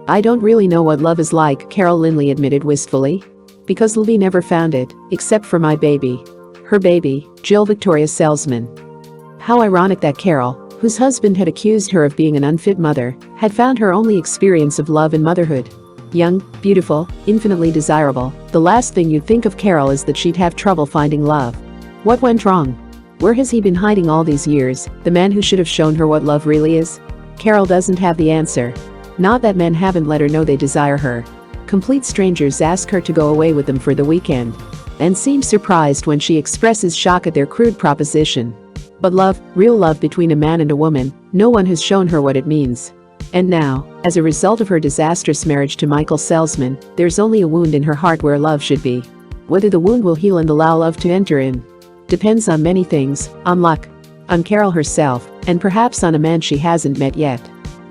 I don't really know what love is like, Carol Lynley admitted wistfully. Because Lynley never found it, except for my baby. Her baby, Jill Victoria Salzman. How ironic that Carol, whose husband had accused her of being an unfit mother, had found her only experience of love in motherhood. Young, beautiful, infinitely desirable, the last thing you'd think of Carol is that she'd have trouble finding love. What went wrong? Where has he been hiding all these years, the man who should have shown her what love really is? Carol doesn't have the answer. Not that men haven't let her know they desire her. Complete strangers ask her to go away with them for the weekend. And seem surprised when she expresses shock at their crude proposition. But love, real love between a man and a woman, no one has shown her what it means. And now, as a result of her disastrous marriage to Michael Salzman, there's only a wound in her heart where love should be. Whether the wound will heal and allow love to enter in depends on many things, on luck, on Carol herself, and perhaps on a man she hasn't met yet.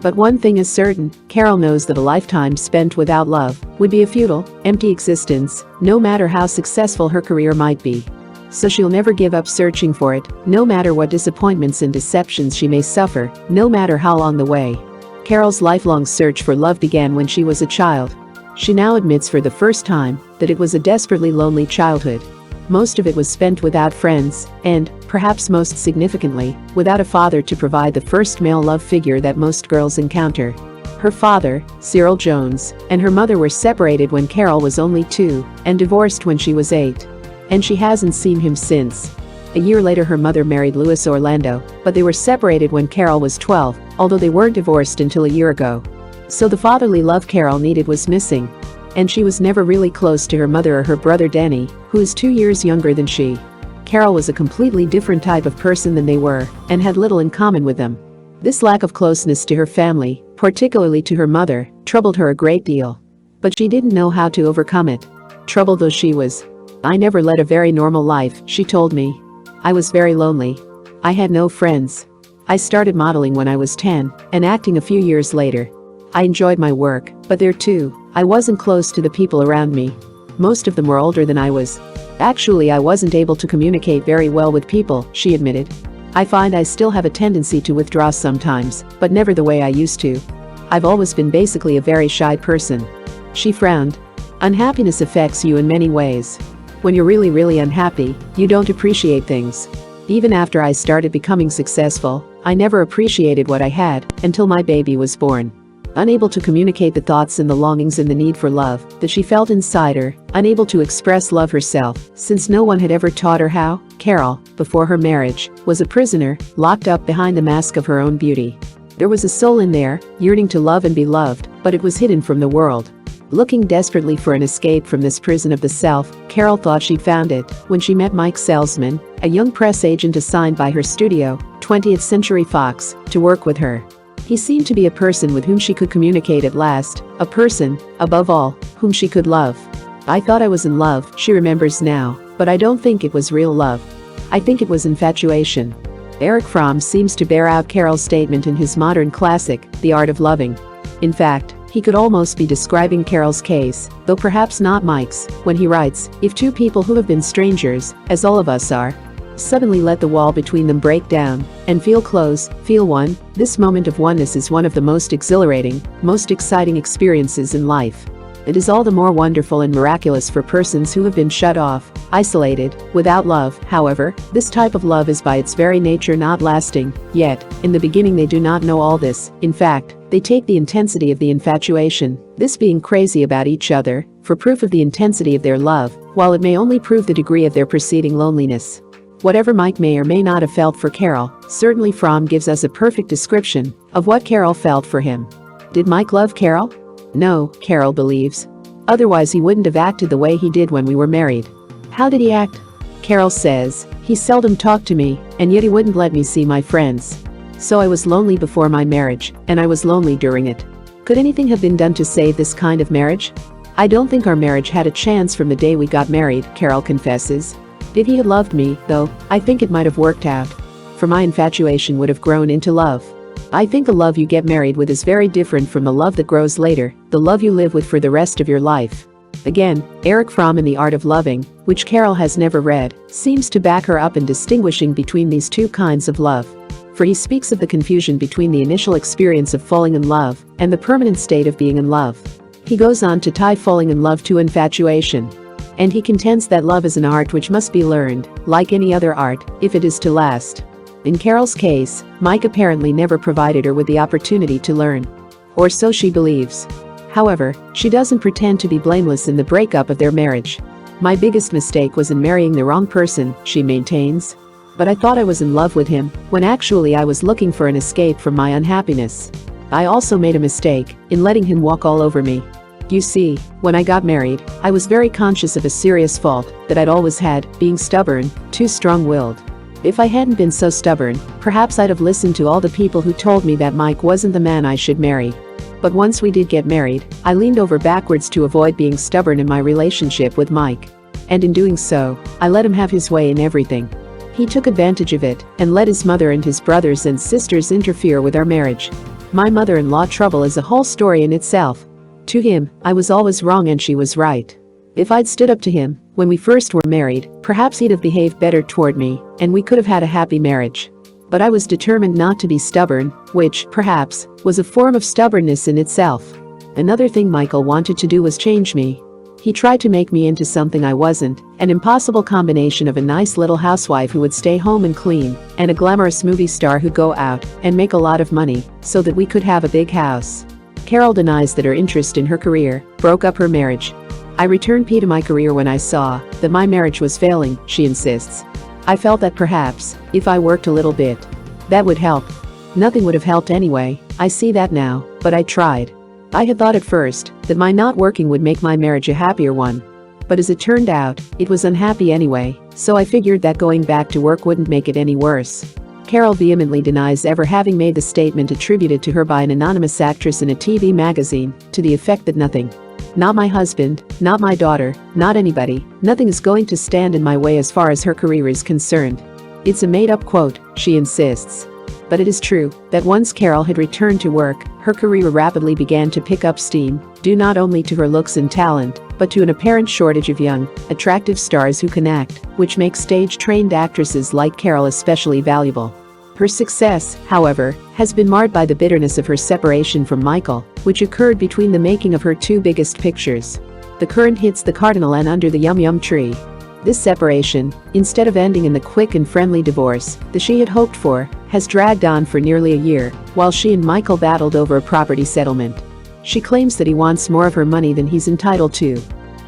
But one thing is certain, Carol knows that a lifetime spent without love would be a futile, empty existence, no matter how successful her career might be. So she'll never give up searching for it, no matter what disappointments and deceptions she may suffer, no matter how long the way. Carol's lifelong search for love began when she was a child. She now admits for the first time that it was a desperately lonely childhood. Most of it was spent without friends, and, perhaps most significantly, without a father to provide the first male love figure that most girls encounter. Her father, Cyril Jones, and her mother were separated when Carol was only 2 and divorced when she was 8. And she hasn't seen him since. A year later her mother married Louis Orlando, but they were separated when Carol was 12, although they weren't divorced until a year ago. So the fatherly love Carol needed was missing. And she was never really close to her mother or her brother Danny, who is 2 years younger than she. Carol was a completely different type of person than they were, and had little in common with them. This lack of closeness to her family, particularly to her mother, troubled her a great deal. But she didn't know how to overcome it. Troubled though she was. I never led a very normal life, she told me. I was very lonely. I had no friends. I started modeling when I was 10, and acting a few years later. I enjoyed my work, but there too, I wasn't close to the people around me. Most of them were older than I was. Actually, I wasn't able to communicate very well with people, she admitted. I find I still have a tendency to withdraw sometimes, but never the way I used to. I've always been basically a very shy person. She frowned. Unhappiness affects you in many ways. When you're really unhappy, you don't appreciate things. Even after I started becoming successful, I never appreciated what I had until my baby was born. Unable to communicate the thoughts and the longings and the need for love that she felt inside her, unable to express love herself, since no one had ever taught her how, Carol, before her marriage, was a prisoner, locked up behind the mask of her own beauty. There was a soul in there, yearning to love and be loved, but it was hidden from the world. Looking desperately for an escape from this prison of the self, Carol thought she'd found it when she met Mike Salzman, a young press agent assigned by her studio, 20th Century Fox, to work with her. He seemed to be a person with whom she could communicate at last, a person, above all, whom she could love. I thought I was in love, she remembers now, but I don't think it was real love. I think it was infatuation. Erich Fromm seems to bear out Carol's statement in his modern classic, The Art of Loving. In fact, he could almost be describing Carol's case, though perhaps not Mike's, when he writes, if two people who have been strangers, as all of us are, suddenly let the wall between them break down and feel close, feel one, this moment of oneness is one of the most exhilarating, most exciting experiences in life. It is all the more wonderful and miraculous for persons who have been shut off, isolated, without love. However, this type of love is by its very nature not lasting, yet, in the beginning they do not know all this. In fact, they take the intensity of the infatuation, this being crazy about each other, for proof of the intensity of their love, while it may only prove the degree of their preceding loneliness. Whatever Mike may or may not have felt for Carol, certainly Fromm gives us a perfect description of what Carol felt for him. Did Mike love Carol? No, Carol believes. Otherwise he wouldn't have acted the way he did when we were married. How did he act? Carol says, he seldom talked to me, and yet he wouldn't let me see my friends. So I was lonely before my marriage, and I was lonely during it. Could anything have been done to save this kind of marriage? I don't think our marriage had a chance from the day we got married, Carol confesses. If he had loved me, though, I think it might have worked out. For my infatuation would have grown into love. I think the love you get married with is very different from the love that grows later, the love you live with for the rest of your life. Again, Erich Fromm in The Art of Loving, which Carol has never read, seems to back her up in distinguishing between these two kinds of love. for he speaks of the confusion between the initial experience of falling in love and the permanent state of being in love. He goes on to tie falling in love to infatuation. And he contends that love is an art which must be learned, like any other art, if it is to last. In Carol's case, Mike apparently never provided her with the opportunity to learn. Or so she believes. However, she doesn't pretend to be blameless in the breakup of their marriage. My biggest mistake was in marrying the wrong person, she maintains. But I thought I was in love with him, when actually I was looking for an escape from my unhappiness. I also made a mistake in letting him walk all over me. You see, when I got married, I was very conscious of a serious fault that I'd always had, being stubborn, too strong-willed. If I hadn't been so stubborn, perhaps I'd have listened to all the people who told me that Mike wasn't the man I should marry. But once we did get married, I leaned over backwards to avoid being stubborn in my relationship with Mike. And in doing so, I let him have his way in everything. He took advantage of it and let his mother and his brothers and sisters interfere with our marriage. My mother-in-law trouble is a whole story in itself. To him, I was always wrong and she was right. If I'd stood up to him when we first were married, perhaps he'd have behaved better toward me, and we could have had a happy marriage. But I was determined not to be stubborn, which, perhaps, was a form of stubbornness in itself. Another thing Michael wanted to do was change me. He tried to make me into something I wasn't, an impossible combination of a nice little housewife who would stay home and clean, and a glamorous movie star who'd go out and make a lot of money, so that we could have a big house. Carol denies that her interest in her career broke up her marriage. I returned to my career when I saw that my marriage was failing, she insists. I felt that perhaps, if I worked a little bit, that would help. Nothing would have helped anyway, I see that now, but I tried. I had thought at first that my not working would make my marriage a happier one. But as it turned out, it was unhappy anyway, so I figured that going back to work wouldn't make it any worse. Carol vehemently denies ever having made the statement attributed to her by an anonymous actress in a TV magazine, to the effect that nothing, not my husband, not my daughter, not anybody, nothing is going to stand in my way as far as her career is concerned. It's a made-up quote, she insists. But it is true that once Carol had returned to work, her career rapidly began to pick up steam, due not only to her looks and talent, but to an apparent shortage of young, attractive stars who can act, which makes stage-trained actresses like Carol especially valuable. Her success, however, has been marred by the bitterness of her separation from Michael, which occurred between the making of her two biggest pictures. The Current hits the Cardinal and Under the Yum Yum Tree. This separation, instead of ending in the quick and friendly divorce that she had hoped for, has dragged on for nearly a year, while she and Michael battled over a property settlement. She claims that he wants more of her money than he's entitled to.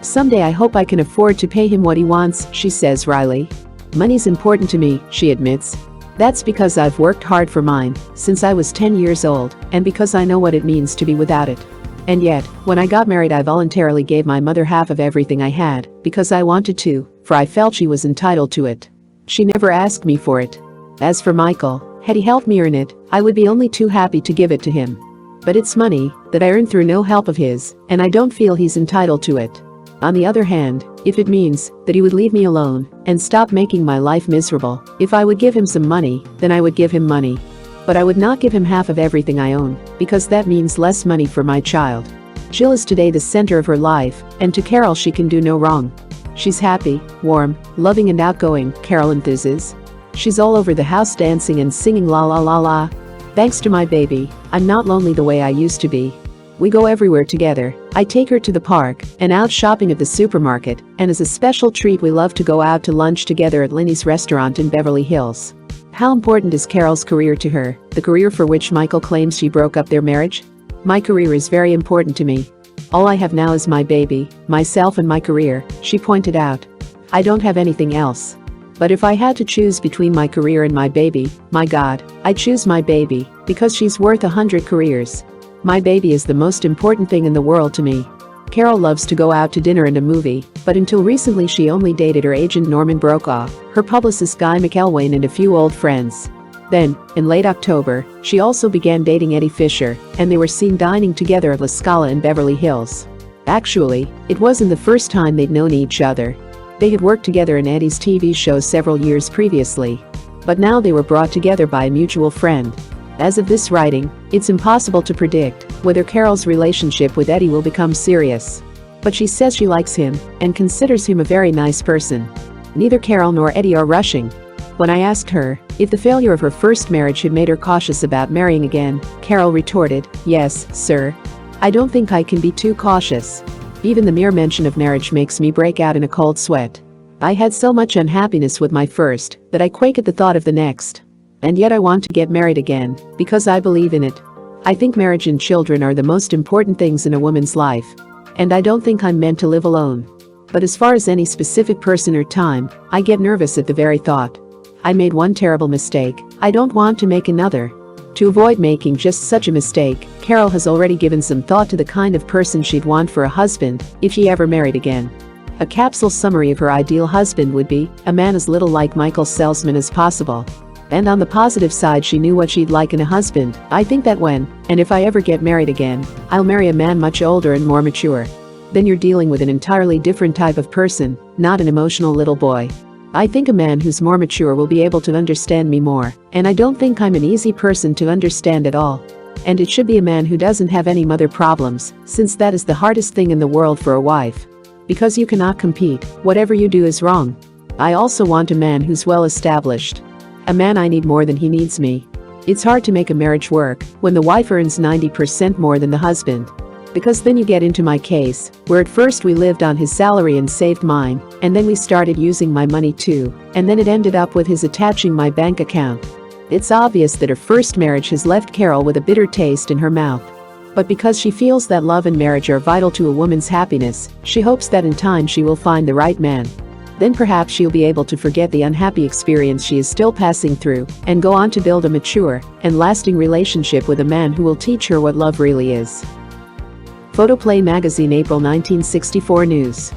Someday I hope I can afford to pay him what he wants, she says wryly. Money's important to me, she admits. That's because I've worked hard for mine since I was 10 years old, and because I know what it means to be without it. And yet, when I got married I voluntarily gave my mother half of everything I had, because I wanted to, for I felt she was entitled to it. She never asked me for it. As for Michael, had he helped me earn it, I would be only too happy to give it to him. But it's money that I earned through no help of his, and I don't feel he's entitled to it. On the other hand, if it means that he would leave me alone and stop making my life miserable, if I would give him some money, then I would give him money. But I would not give him half of everything I own, because that means less money for my child. Jill is today the center of her life, and to Carol she can do no wrong. She's happy, warm, loving and outgoing, Carol enthuses. She's all over the house dancing and singing la la la la. Thanks to my baby, I'm not lonely the way I used to be. We go everywhere together. I take her to the park and out shopping at the supermarket, and as a special treat we love to go out to lunch together at Lynley's restaurant in Beverly Hills. How important is Carol's career to her, the career for which Michael claims she broke up their marriage? My career is very important to me. All I have now is my baby, myself and my career, she pointed out. I don't have anything else. But if I had to choose between my career and my baby, my God, I choose my baby, because she's worth 100 careers. My baby is the most important thing in the world to me. Carol loves to go out to dinner and a movie, but until recently she only dated her agent Norman Brokaw, her publicist Guy McElwain and a few old friends. Then, in late October, she also began dating Eddie Fisher, and they were seen dining together at La Scala in Beverly Hills. Actually, it wasn't the first time they'd known each other. They had worked together in Eddie's TV show several years previously. But now they were brought together by a mutual friend. As of this writing, it's impossible to predict whether Carol's relationship with Eddie will become serious. But she says she likes him and considers him a very nice person. Neither Carol nor Eddie are rushing. When I asked her if the failure of her first marriage had made her cautious about marrying again, Carol retorted, "Yes, sir. I don't think I can be too cautious. Even the mere mention of marriage makes me break out in a cold sweat. I had so much unhappiness with my first that I quake at the thought of the next. And yet I want to get married again because I believe in it. I think marriage and children are the most important things in a woman's life. And I don't think I'm meant to live alone. But as far as any specific person or time, I get nervous at the very thought. I made one terrible mistake. I don't want to make another." To avoid making just such a mistake, Carol has already given some thought to the kind of person she'd want for a husband if she ever married again. A capsule summary of her ideal husband would be a man as little like Michael Selzman as possible. And on the positive side, she knew what she'd like in a husband. "I think that when, and if I ever get married again, I'll marry a man much older and more mature." Then you're dealing with an entirely different type of person, not an emotional little boy. "I think a man who's more mature will be able to understand me more, and I don't think I'm an easy person to understand at all. And it should be a man who doesn't have any mother problems, since that is the hardest thing in the world for a wife. Because you cannot compete, whatever you do is wrong. I also want a man who's well established. A man I need more than he needs me." It's hard to make a marriage work when the wife earns 90% more than the husband. Because then you get into my case, where at first we lived on his salary and saved mine, and then we started using my money too, and then it ended up with his attaching my bank account. It's obvious that her first marriage has left Carol with a bitter taste in her mouth. But because she feels that love and marriage are vital to a woman's happiness, she hopes that in time she will find the right man. Then perhaps she'll be able to forget the unhappy experience she is still passing through and go on to build a mature and lasting relationship with a man who will teach her what love really is. Photoplay magazine, April 1964 news.